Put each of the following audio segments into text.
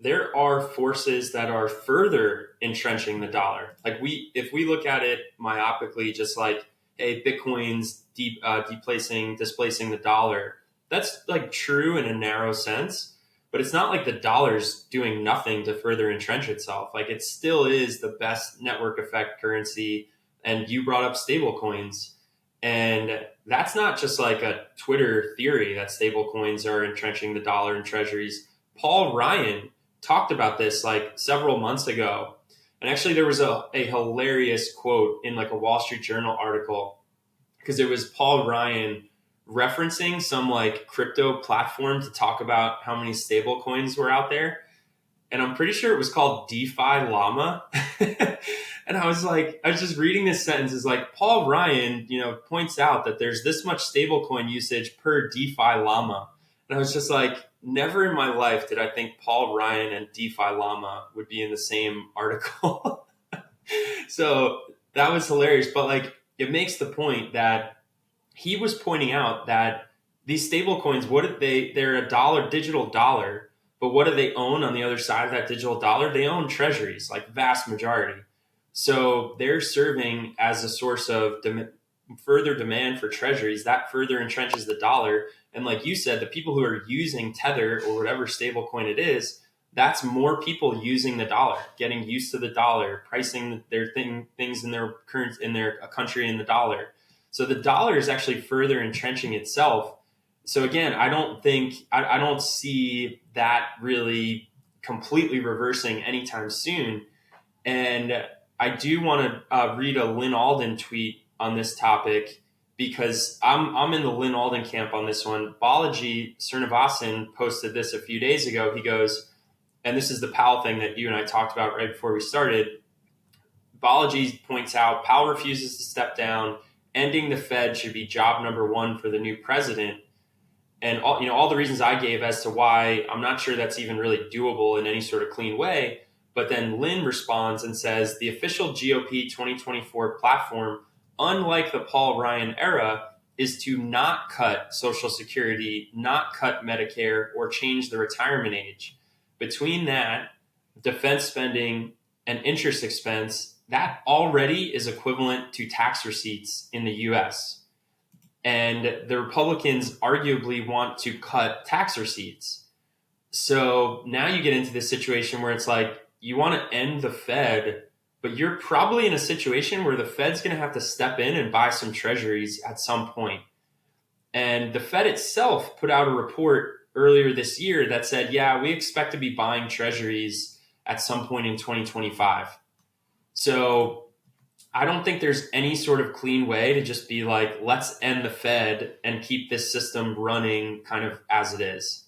there are forces that are further entrenching the dollar. Like if we look at it myopically, just like, hey, Bitcoin's displacing the dollar. That's like true in a narrow sense, but it's not like the dollar's doing nothing to further entrench itself. Like it still is the best network effect currency. And you brought up stable coins. And that's not just like a Twitter theory that stable coins are entrenching the dollar and treasuries. Paul Ryan talked about this like several months ago. And actually, there was a hilarious quote in like a Wall Street Journal article because it was Paul Ryan referencing some like crypto platform to talk about how many stable coins were out there. And I'm pretty sure it was called DeFi Llama. And I was just reading this sentence is like, Paul Ryan, points out that there's this much stablecoin usage per DeFi Llama. And I was just like, never in my life did I think Paul Ryan and DeFi Llama would be in the same article. So that was hilarious. But like, it makes the point that he was pointing out that these stablecoins, they're a digital dollar, but what do they own on the other side of that digital dollar? They own treasuries, like vast majority. So they're serving as a source of further demand for treasuries that further entrenches the dollar. And like you said, the people who are using Tether or whatever stable coin it is, that's more people using the dollar, getting used to the dollar, pricing their things in their country in the dollar. So the dollar is actually further entrenching itself. So again, I don't see that really completely reversing anytime soon. And I do want to read a Lynn Alden tweet on this topic because I'm in the Lynn Alden camp on this one. Balaji Srinivasan posted this a few days ago. He goes, and this is the Powell thing that you and I talked about right before we started. Balaji points out Powell refuses to step down. Ending the Fed should be job number one for the new president. And all the reasons I gave as to why I'm not sure that's even really doable in any sort of clean way. But then Lynn responds and says the official GOP 2024 platform, unlike the Paul Ryan era, is to not cut Social Security, not cut Medicare, or change the retirement age. Between that, defense spending, and interest expense, that already is equivalent to tax receipts in the US. And the Republicans arguably want to cut tax receipts. So now you get into this situation where it's like, you want to end the Fed, but you're probably in a situation where the Fed's going to have to step in and buy some treasuries at some point. And the Fed itself put out a report earlier this year that said, yeah, we expect to be buying treasuries at some point in 2025. So I don't think there's any sort of clean way to just be like, let's end the Fed and keep this system running kind of as it is.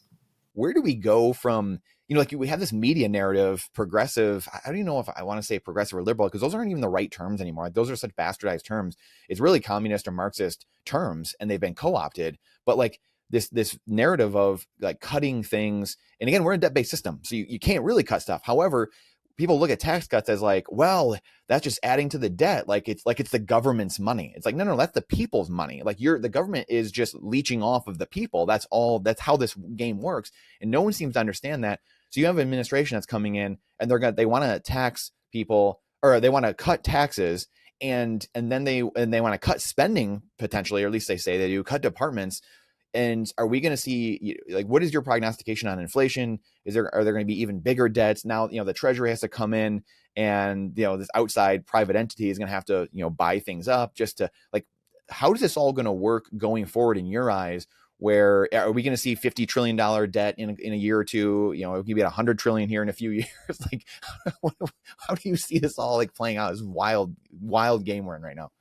Where do we go from, like we have this media narrative, progressive, I don't even know if I want to say progressive or liberal, because those aren't even the right terms anymore. Those are such bastardized terms. It's really communist or Marxist terms, and they've been co-opted. But like this narrative of like cutting things, and again, we're in a debt-based system, so you can't really cut stuff. However, people look at tax cuts as like, well, that's just adding to the debt. Like it's the government's money. It's like, no, that's the people's money. Like the government is just leeching off of the people. That's how this game works. And no one seems to understand that. So you have an administration that's coming in and they want to tax people, or they want to cut taxes. And then they want to cut spending potentially, or at least they say they do, cut departments. And are we going to see, like, what is your prognostication on inflation? Are there going to be even bigger debts? Now, the Treasury has to come in and, this outside private entity is going to have to, buy things up just to, like, how is this all going to work going forward in your eyes? Where are we going to see $50 trillion debt in a year or two? It could be $100 trillion here in a few years. Like, how do you see this all like playing out? This wild game we're in right now.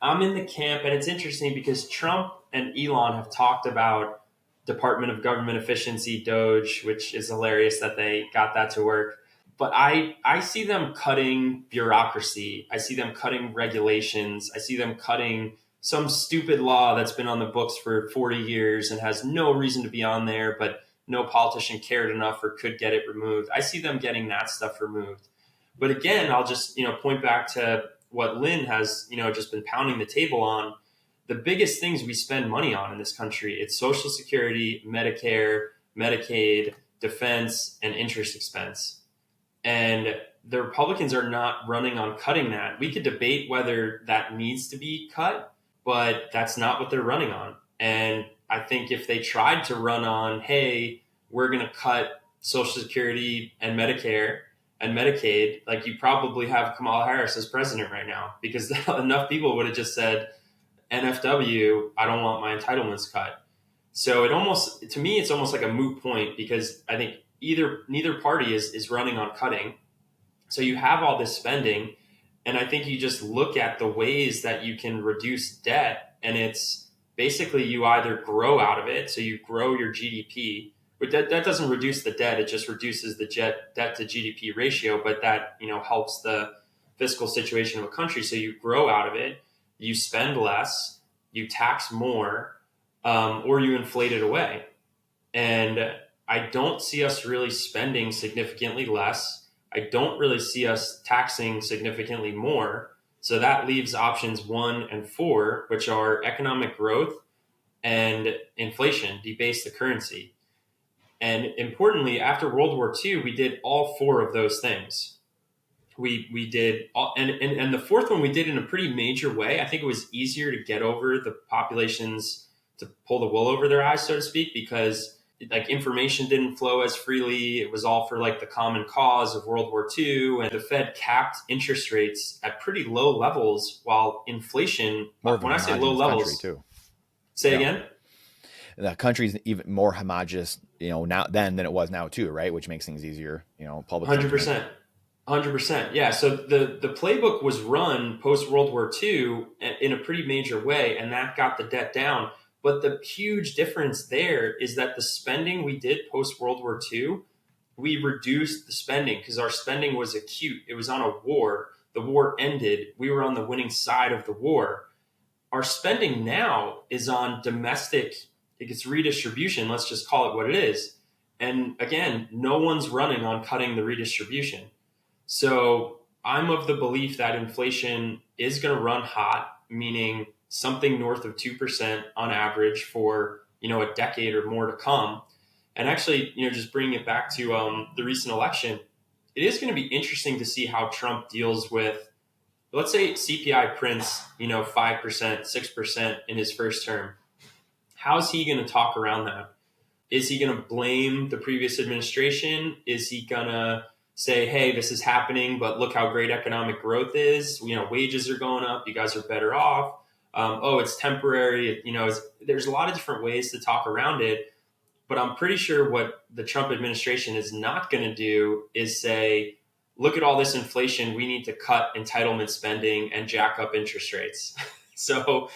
I'm in the camp, and it's interesting because Trump and Elon have talked about Department of Government Efficiency, DOGE, which is hilarious that they got that to work. But I see them cutting bureaucracy. I see them cutting regulations. I see them cutting some stupid law that's been on the books for 40 years and has no reason to be on there, but no politician cared enough or could get it removed. I see them getting that stuff removed. But again, I'll just, point back to what Lynn has, just been pounding the table on. The biggest things we spend money on in this country, it's Social Security, Medicare, Medicaid, defense, and interest expense. And the Republicans are not running on cutting that. We could debate whether that needs to be cut, but that's not what they're running on. And I think if they tried to run on, hey, we're going to cut Social Security and Medicare and Medicaid, like, you probably have Kamala Harris as president right now, because enough people would have just said, NFW, I don't want my entitlements cut. So to me, it's almost like a moot point, because I think neither party is running on cutting. So you have all this spending, and I think you just look at the ways that you can reduce debt, and it's basically you either grow out of it, so you grow your GDP, but that doesn't reduce the debt, it just reduces the debt to GDP ratio, but that, helps the fiscal situation of a country. So you grow out of it, you spend less, you tax more, or you inflate it away. And I don't see us really spending significantly less. I don't really see us taxing significantly more. So that leaves options 1 and 4, which are economic growth and inflation, debase the currency. And importantly, after World War II, we did all 4 of those things. We did, and the 4th one we did in a pretty major way. I think it was easier to get over the populations to pull the wool over their eyes, so to speak, because like information didn't flow as freely. It was all for like the common cause of World War II, and the Fed capped interest rates at pretty low levels, while inflation, when I say low levels, too. Say again. The country's even more homogenous, now than it was now too, right? Which makes things easier, public. 100%. 100%. Yeah. So the playbook was run post World War II in a pretty major way, and that got the debt down. But the huge difference there is that the spending we did post World War II, we reduced the spending because our spending was acute. It was on a war. The war ended. We were on the winning side of the war. Our spending now is on domestic, it's redistribution. Let's just call it what it is. And again, no one's running on cutting the redistribution. So I'm of the belief that inflation is going to run hot, meaning something north of 2% on average for, a decade or more to come. And actually, just bringing it back to the recent election, it is going to be interesting to see how Trump deals with, let's say CPI prints, 5%, 6% in his first term. How's he going to talk around that? Is he going to blame the previous administration? Is he going to say, hey, this is happening, but look how great economic growth is. Wages are going up. You guys are better off. It's temporary. There's a lot of different ways to talk around it. But I'm pretty sure what the Trump administration is not going to do is say, look at all this inflation. We need to cut entitlement spending and jack up interest rates. So,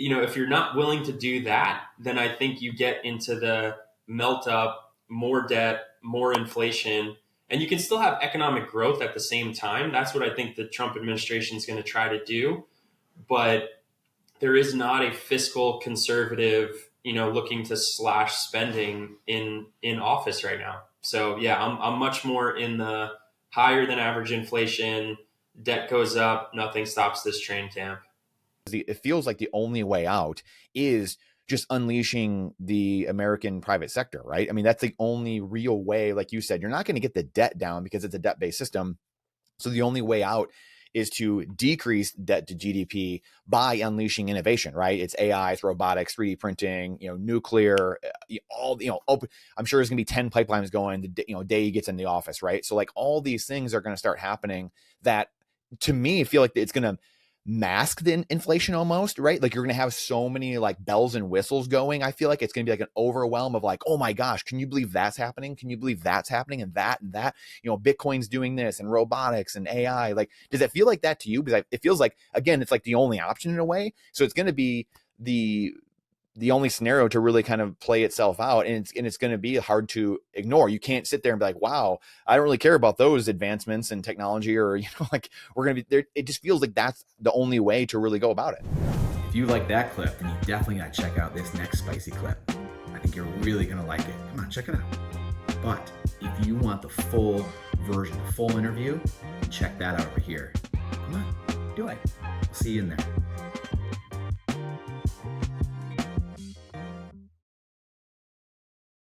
if you're not willing to do that, then I think you get into the melt up, more debt, more inflation, and you can still have economic growth at the same time. That's what I think the Trump administration is going to try to do. But there is not a fiscal conservative, looking to slash spending in office right now. So yeah, I'm much more in the higher than average inflation, debt goes up, nothing stops this train camp. It feels like the only way out is just unleashing the American private sector, right? I mean, that's the only real way. Like you said, you're not going to get the debt down because it's a debt-based system. So the only way out is to decrease debt to GDP by unleashing innovation, right? It's AI, it's robotics, 3D printing, nuclear, open. I'm sure there's going to be 10 pipelines going the day he gets in the office, right? So like all these things are going to start happening that, to me, feel like it's going to mask the inflation almost, right? Like you're going to have so many like bells and whistles going. I feel like it's going to be like an overwhelm of like, oh my gosh, can you believe that's happening? Can you believe that's happening? And that, Bitcoin's doing this and robotics and AI. Like, does it feel like that to you? Because it feels like, again, it's like the only option in a way. So it's going to be the only scenario to really kind of play itself out. And it's going to be hard to ignore. You can't sit there and be like, wow, I don't really care about those advancements in technology, or, like we're going to be there. It just feels like that's the only way to really go about it. If you like that clip, then you definitely got to check out this next spicy clip. I think you're really going to like it. Come on, check it out. But if you want the full version, the full interview, check that out over here. Come on, do it. See you in there.